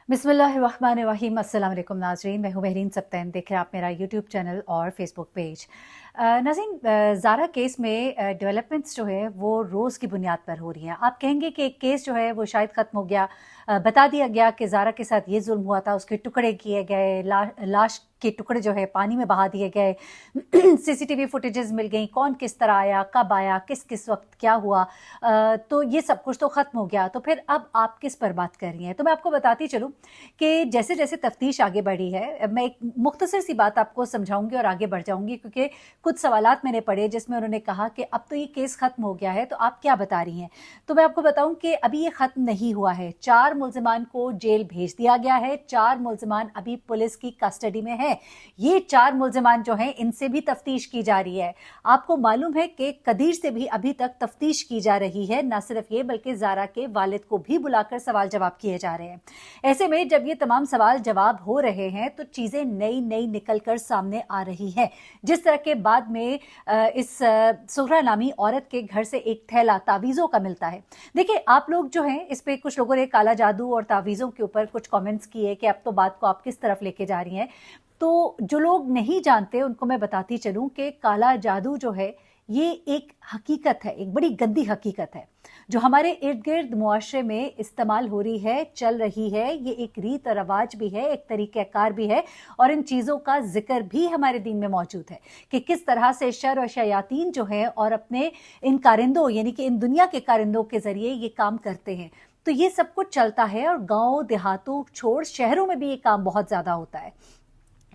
बिस्मिल्लाहिर्रहमानिर्रहीम। अस्सलाम वालेकुम नाज़रीन, मैं हूँ महरीन सब्तैन। देख रहे हैं आप मेरा यूट्यूब चैनल और फेसबुक पेज। नाज़रीन, ज़ारा केस में डेवलपमेंट्स जो है वो रोज़ की बुनियाद पर हो रही हैं। आप कहेंगे कि एक केस जो है वो शायद ख़त्म हो गया, बता दिया गया कि ज़ारा के साथ ये जुल्म हुआ था, उसके टुकड़े किए गए, लाश के टुकड़े जो है पानी में बहा दिए गए, सीसीटीवी फुटेजेस मिल गई, कौन किस तरह आया, कब आया, किस किस वक्त क्या हुआ, तो ये सब कुछ तो ख़त्म हो गया। तो फिर अब आप किस पर बात कर रही हैं? तो मैं आपको बताती चलूँ कि जैसे जैसे तफ्तीश आगे बढ़ी है, मैं एक मुख्तसर सी बात आपको समझाऊंगी और आगे बढ़ जाऊंगी, क्योंकि कुछ सवालात मैंने पढ़े जिसमें उन्होंने कहा कि अब तो ये केस ख़त्म हो गया है, तो आप क्या बता रही हैं? तो मैं आपको बताऊं कि अभी ये ख़त्म नहीं हुआ है। 4 मुल्ज़िमान को जेल भेज दिया गया है, 4 मुल्ज़िमान अभी पुलिस की कस्टडी में है। ये 4 मुल्ज़िमान जो हैं इनसे भी तफ्तीश की जा रही है। आपको मालूम है कि कदीर से भी अभी तक तफ्तीश की जा रही है। न सिर्फ ये बल्कि ज़ारा के वालिद को भी बुलाकर सवाल जवाब किए जा रहे हैं। ऐसे में जब ये तमाम सवाल जवाब हो रहे हैं तो चीज़ें नई नई निकल कर सामने आ रही हैं। जिस तरह के बाद में इस सुहरा नामी औरत के घर से एक थैला तावीज़ों का मिलता है। देखिए, आप लोग जो हैं इस पे कुछ लोगों ने काला जादू और तावीज़ों के ऊपर कुछ कमेंट्स किए कि अब तो बात को आप किस तरफ लेके जा रही हैं। तो जो लोग नहीं जानते उनको मैं बताती चलूं कि काला जादू जो है ये एक हकीकत है, एक बड़ी गंदी हकीकत है जो हमारे इर्द गिर्द मुआशरे में इस्तेमाल हो रही है, चल रही है। ये एक रीत और रवाज भी है, एक तरीक़ाकार भी है, और इन चीज़ों का जिक्र भी हमारे दीन में मौजूद है कि किस तरह से शर और शयातीन जो है और अपने इन कारिंदों यानी कि इन दुनिया के कारिंदों के ज़रिए ये काम करते हैं। तो ये सब कुछ चलता है और गाँव देहातों छोड़ शहरों में भी ये काम बहुत ज़्यादा होता है।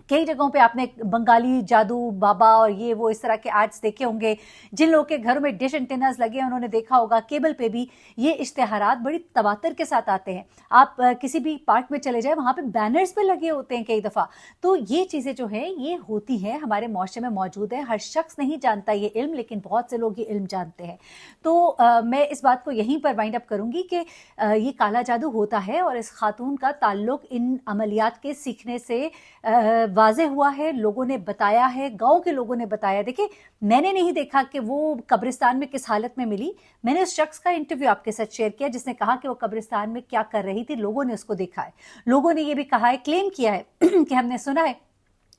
कई जगहों पे आपने बंगाली जादू बाबा और ये वो इस तरह के एड्स देखे होंगे। जिन लोगों के घरों में डिश एंटेनास लगे हैं उन्होंने देखा होगा, केबल पे भी ये इश्तेहारात बड़ी तवातर के साथ आते हैं। आप किसी भी पार्क में चले जाए, वहाँ पे बैनर्स पे लगे होते हैं कई दफ़ा। तो ये चीज़ें जो हैं ये होती हैं, हमारे मुआशरे में मौजूद है। हर शख्स नहीं जानता ये इल्म, लेकिन बहुत से लोग ये इल्म जानते हैं। तो मैं इस बात को यहीं पर वाइंड अप करूँगी कि ये काला जादू होता है और इस खातून का ताल्लुक इन अमलियात के सीखने से वाज़ेह हुआ है। लोगों ने बताया है, गांव के लोगों ने बताया। देखिए, मैंने नहीं देखा कि वो कब्रिस्तान में किस हालत में मिली। मैंने उस शख्स का इंटरव्यू आपके साथ शेयर किया जिसने कहा कि वो कब्रिस्तान में क्या कर रही थी। लोगों ने उसको देखा है, लोगों ने ये भी कहा है, क्लेम किया है कि हमने सुना है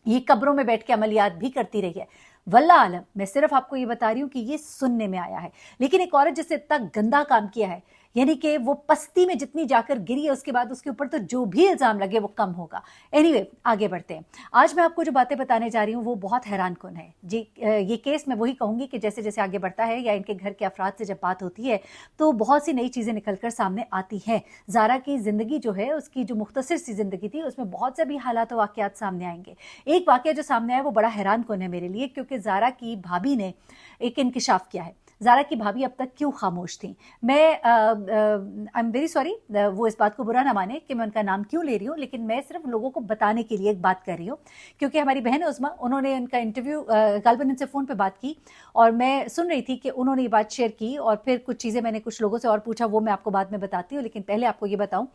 ये कब्रों में बैठ के अमलियात भी करती रही है। वल्लाह आलम, मैं सिर्फ आपको ये बता रही हूँ कि ये सुनने में आया है। लेकिन एक औरत जिसने इतना गंदा काम किया है, यानी कि वो पस्ती में जितनी जाकर गिरी है, उसके बाद उसके ऊपर तो जो भी इल्ज़ाम लगे वो कम होगा। एनीवे, आगे बढ़ते हैं। आज मैं आपको जो बातें बताने जा रही हूँ वो बहुत हैरान कुन है जी। ये केस मैं वही कहूँगी कि जैसे जैसे आगे बढ़ता है या इनके घर के अफराद से जब बात होती है तो बहुत सी नई चीज़ें निकल कर सामने आती हैं। ज़ारा की ज़िंदगी जो है, उसकी जो मुख्तसर सी ज़िंदगी थी, उसमें बहुत से भी हालात और वाक़यात सामने आएंगे। एक वाक़या जो सामने आया वो बड़ा हैरान कुन है मेरे लिए, क्योंकि ज़ारा की भाभी ने एक इंकिशाफ किया है। ज़ारा की भाभी अब तक क्यों खामोश थी। मैं आई एम वेरी सॉरी, वो इस बात को बुरा ना माने कि मैं उनका नाम क्यों ले रही हूँ, लेकिन मैं सिर्फ लोगों को बताने के लिए एक बात कर रही हूँ। क्योंकि हमारी बहन उस्मा, उन्होंने उनका इंटरव्यू गालिबन उनसे फ़ोन पे बात की और मैं सुन रही थी कि उन्होंने ये बात शेयर की, और फिर कुछ चीज़ें मैंने कुछ लोगों से और पूछा, वो मैं आपको बाद में बताती हूँ। लेकिन पहले आपको ये बताऊँ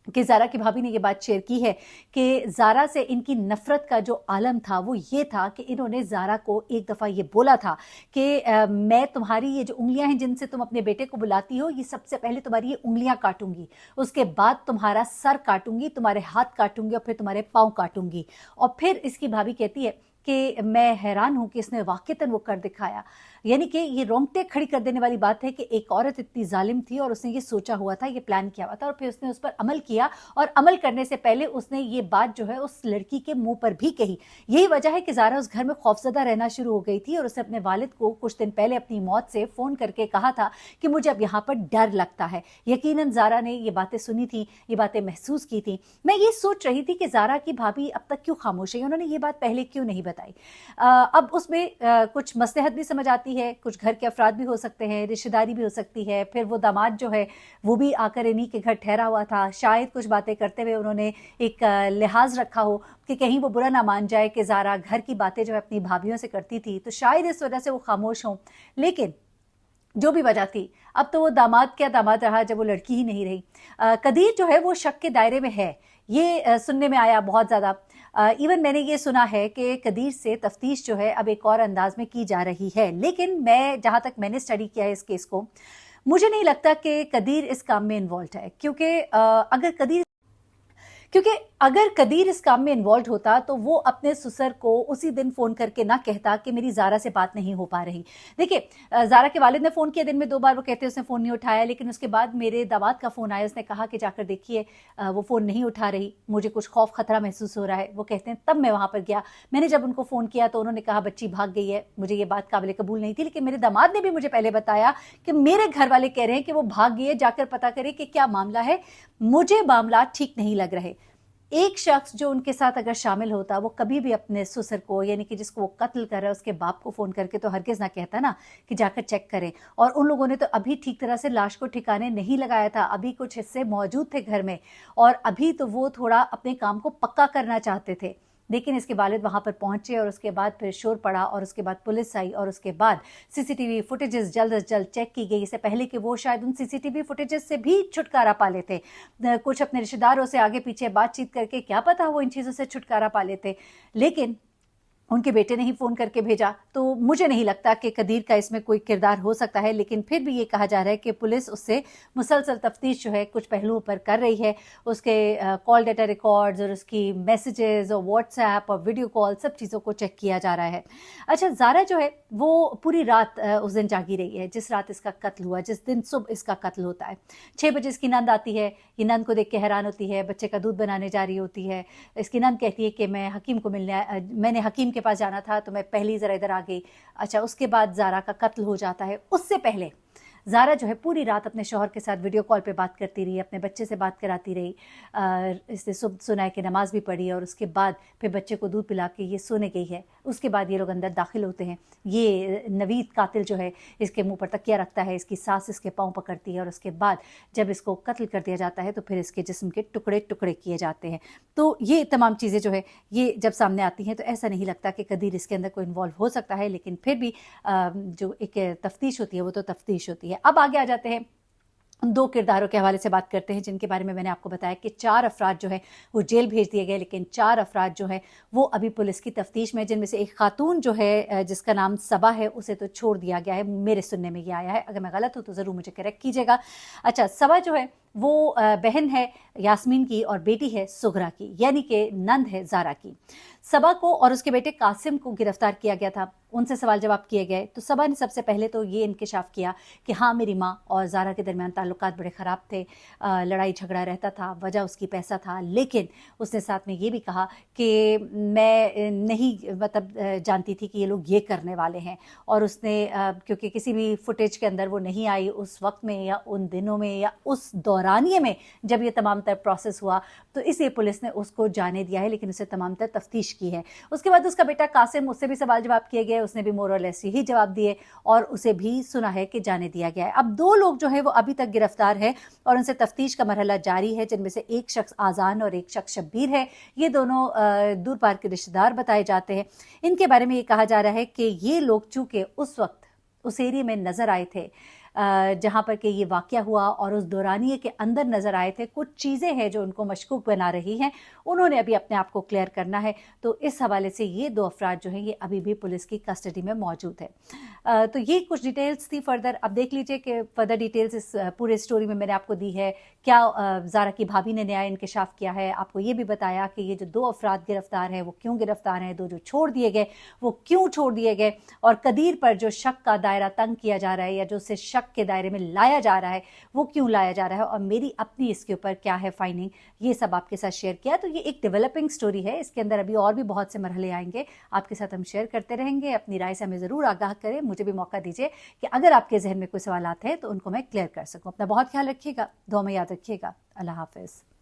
कि ज़ारा की भाभी ने ये बात शेयर की है कि ज़ारा से इनकी नफ़रत का जो आलम था वो ये था कि इन्होंने ज़ारा को एक दफ़ा ये बोला था कि मैं तुम्हारी ये जो उंगलियां हैं जिनसे तुम अपने बेटे को बुलाती हो, ये सबसे पहले तुम्हारी ये उंगलियां काटूंगी, उसके बाद तुम्हारा सर काटूंगी, तुम्हारे हाथ काटूंगी और फिर तुम्हारे पाँव काटूंगी। और फिर इसकी भाभी कहती है कि मैं हैरान हूं कि इसने वाक़ईतन वो कर दिखाया। यानी कि ये रोंगटे खड़ी कर देने वाली बात है कि एक औरत इतनी जालिम थी और उसने ये सोचा हुआ था, ये प्लान किया हुआ था, और फिर उसने उस पर अमल किया, और अमल करने से पहले उसने ये बात जो है उस लड़की के मुंह पर भी कही। यही वजह है कि ज़ारा उस घर में खौफजदा रहना शुरू हो गई थी और उसने अपने वालिद को कुछ दिन पहले अपनी मौत से फ़ोन करके कहा था कि मुझे अब यहाँ पर डर लगता है। यकीनन ज़ारा ने ये बातें सुनी थी, ये बातें महसूस की थी। मैं ये सोच रही थी कि ज़ारा की भाभी अब तक क्यों खामोश है, उन्होंने ये बात पहले क्यों नहीं बताई। अब उसमें कुछ मसलहत भी समझ आती है, कुछ घर के अफराद भी हो सकते हैं, रिश्तेदारी भी हो सकती है। फिर वो दामाद जो है वो भी आकर इन्हीं के घर ठहरा हुआ था। शायद कुछ बातें करते हुए उन्होंने एक लिहाज रखा हो कि कहीं वो बुरा ना मान जाए कि ज़ारा घर की बातें जो है अपनी भाभीयों से करती थी, तो शायद इस वजह से वो खामोश हों। लेकिन जो भी वजह थी, अब तो वो दामाद क्या दामाद रहा जब वो लड़की ही नहीं रही। कदीर जो है वो शक के दायरे में है, ये सुनने में आया बहुत ज़्यादा। इवन मैंने ये सुना है कि कदीर से तफ्तीश जो है अब एक और अंदाज में की जा रही है। लेकिन मैं जहाँ तक मैंने स्टडी किया है इस केस को, मुझे नहीं लगता कि कदीर इस काम में इन्वॉल्व है, क्योंकि अगर कदीर क्योंकि अगर कदीर इस काम में इन्वॉल्व होता तो वो अपने ससुर को उसी दिन फ़ोन करके ना कहता कि मेरी ज़ारा से बात नहीं हो पा रही। देखिए, ज़ारा के वालिद ने फ़ोन किया दिन में 2 बार, वो कहते हैं उसने फ़ोन नहीं उठाया, लेकिन उसके बाद मेरे दामाद का फ़ोन आया, उसने कहा कि जाकर देखिए वो फ़ोन नहीं उठा रही, मुझे कुछ खौफ खतरा महसूस हो रहा है। वो कहते हैं तब मैं वहाँ पर गया, मैंने जब उनको फ़ोन किया तो उन्होंने कहा बच्ची भाग गई है। मुझे ये बात काबिल कबूल नहीं थी, लेकिन मेरे दामाद ने भी मुझे पहले बताया कि मेरे घर वाले कह रहे हैं कि वो भाग गई है, जाकर पता करें कि क्या मामला है, मुझे मामला ठीक नहीं लग रहे। एक शख्स जो उनके साथ अगर शामिल होता, वो कभी भी अपने ससुर को, यानी कि जिसको वो कत्ल कर रहा है, उसके बाप को फ़ोन करके तो हरगिज़ ना कहता ना कि जाकर चेक करें। और उन लोगों ने तो अभी ठीक तरह से लाश को ठिकाने नहीं लगाया था, अभी कुछ हिस्से मौजूद थे घर में, और अभी तो वो थोड़ा अपने काम को पक्का करना चाहते थे। लेकिन इसके वालिद वहाँ पर पहुँचे और उसके बाद फिर शोर पड़ा, और उसके बाद पुलिस आई, और उसके बाद सीसीटीवी फुटेजेस जल्द से जल्द चेक की गई, इससे पहले कि वो शायद उन सीसीटीवी फुटेजेस से भी छुटकारा पा लेते। कुछ अपने रिश्तेदारों से आगे पीछे बातचीत करके क्या पता वो इन चीज़ों से छुटकारा पा लेते, लेकिन उनके बेटे ने ही फ़ोन करके भेजा। तो मुझे नहीं लगता कि कदीर का इसमें कोई किरदार हो सकता है, लेकिन फिर भी ये कहा जा रहा है कि पुलिस उससे मुसलसल तफ्तीश जो है कुछ पहलुओं पर कर रही है। उसके कॉल डेटा रिकॉर्ड्स और उसकी मैसेजेस और व्हाट्सएप और वीडियो कॉल, सब चीज़ों को चेक किया जा रहा है। अच्छा, ज़ारा जो है वो पूरी रात उस दिन जागी रही है, जिस रात इसका कत्ल हुआ, जिस दिन सुबह इसका कत्ल होता है। 6 बजे इसकी नंद आती है, ये नंद को देख के हैरान होती है, बच्चे का दूध बनाने जा रही होती है। इसकी नंद कहती है कि मैंने हकीम के पास जाना था तो मैं पहले ही जरा इधर आ गई। अच्छा, उसके बाद ज़ारा का कत्ल हो जाता है। उससे पहले ज़ारा जो है पूरी रात अपने शौहर के साथ वीडियो कॉल पे बात करती रही, अपने बच्चे से बात कराती रही, इसने सुनाए कि नमाज भी पढ़ी, और उसके बाद फिर बच्चे को दूध पिला के ये सोने गई है। उसके बाद ये लोग अंदर दाखिल होते हैं। ये नवीद कातिल जो है इसके मुंह पर तकिया रखता है, इसकी सास इसके पाँव पकड़ती है, और उसके बाद जब इसको कत्ल कर दिया जाता है तो फिर इसके जिस्म के टुकड़े टुकड़े किए जाते हैं। तो ये तमाम चीज़ें जो है ये जब सामने आती हैं तो ऐसा नहीं लगता कि कदीर इसके अंदर कोई इन्वॉल्व हो सकता है, लेकिन फिर भी जो एक तफ्तीश होती है वो तो तफ्तीश होती है। अब आगे आ जाते हैं, 2 किरदारों के हवाले से बात करते हैं जिनके बारे में मैंने आपको बताया कि 4 अफराद जो है वो जेल भेज दिए गए, लेकिन 4 अफराद जो है वो अभी पुलिस की तफ्तीश में, जिनमें से एक खातून जो है जिसका नाम सबा है, उसे तो छोड़ दिया गया है। मेरे सुनने में ये आया है, अगर मैं गलत हूँ तो ज़रूर मुझे करेक्ट कीजिएगा। अच्छा, सबा जो है वो बहन है यास्मीन की और बेटी है सुगरा की, यानी कि नंद है ज़ारा की। सबा को और उसके बेटे कासिम को गिरफ्तार किया गया था। उनसे सवाल जवाब किए गए तो सबा ने सबसे पहले तो ये इंकिशाफ किया कि हाँ, मेरी माँ और ज़ारा के दरमियान ताल्लुकात बड़े ख़राब थे, लड़ाई झगड़ा रहता था, वजह उसकी पैसा था। लेकिन उसने साथ में ये भी कहा कि मैं नहीं जानती थी कि ये लोग ये करने वाले हैं, और उसने क्योंकि किसी भी फुटेज के अंदर वो नहीं आई उस वक्त में या उन दिनों में या उस दौरानिए में जब ये तमाम तर प्रोसेस हुआ, तो इसलिए पुलिस ने उसको जाने दिया है, लेकिन उसे तमाम तर तफ्तीश की है। उसके बाद उसका बेटा कासिम, उससे भी सवाल जवाब किए गए, उसने भी मोर और लेस ही जवाब दिए, और उसे भी सुना है कि जाने दिया गया है। अब 2 लोग जो है वो अभी तक गिरफ्तार है और उनसे तफ्तीश का मरहला जारी है, जिनमें से एक शख्स आज़ान और एक शख्स शब्बीर है। ये दोनों दूर पार के रिश्तेदार बताए जाते हैं। इनके बारे में ये कहा जा रहा है कि ये लोग चूँकि उस वक्त उस एरिया में नज़र आए थे जहाँ पर कि ये वाक़या हुआ, और उस दौरानिए के अंदर नज़र आए थे, कुछ चीज़ें हैं जो उनको मशकूक बना रही हैं, उन्होंने अभी अपने आप को क्लियर करना है। तो इस हवाले से ये 2 अफराद जो हैं ये अभी भी पुलिस की कस्टडी में मौजूद है। तो ये कुछ डिटेल्स थी फर्दर। अब देख लीजिए कि फर्दर डिटेल्स इस पूरे स्टोरी में मैंने आपको दी है। क्या ज़ारा की भाभी ने नया इंकिशाफ किया है, आपको ये भी बताया कि ये जो 2 अफराद गिरफ्तार हैं वो क्यों गिरफ्तार हैं, 2 जो छोड़ दिए गए वो क्यों छोड़ दिए गए, और कदीर पर जो शक का दायरा तंग किया जा रहा है या जो उसे शक के दायरे में लाया जा रहा है वो क्यों लाया जा रहा है, और मेरी अपनी इसके ऊपर क्या है फाइंडिंग, ये सब आपके साथ शेयर किया। तो ये एक डेवलपिंग स्टोरी है, इसके अंदर अभी और भी बहुत से मरहले आएंगे, आपके साथ हम शेयर करते रहेंगे। अपनी राय से हमें ज़रूर आगाह करें, मुझे भी मौका दीजिए कि अगर आपके जहन में कोई सवाल हैं तो उनको मैं क्लियर कर सकूँ। अपना बहुत ख्याल रखिएगा, दुआ में याद रखिएगा। अल्लाह हाफ़िज़।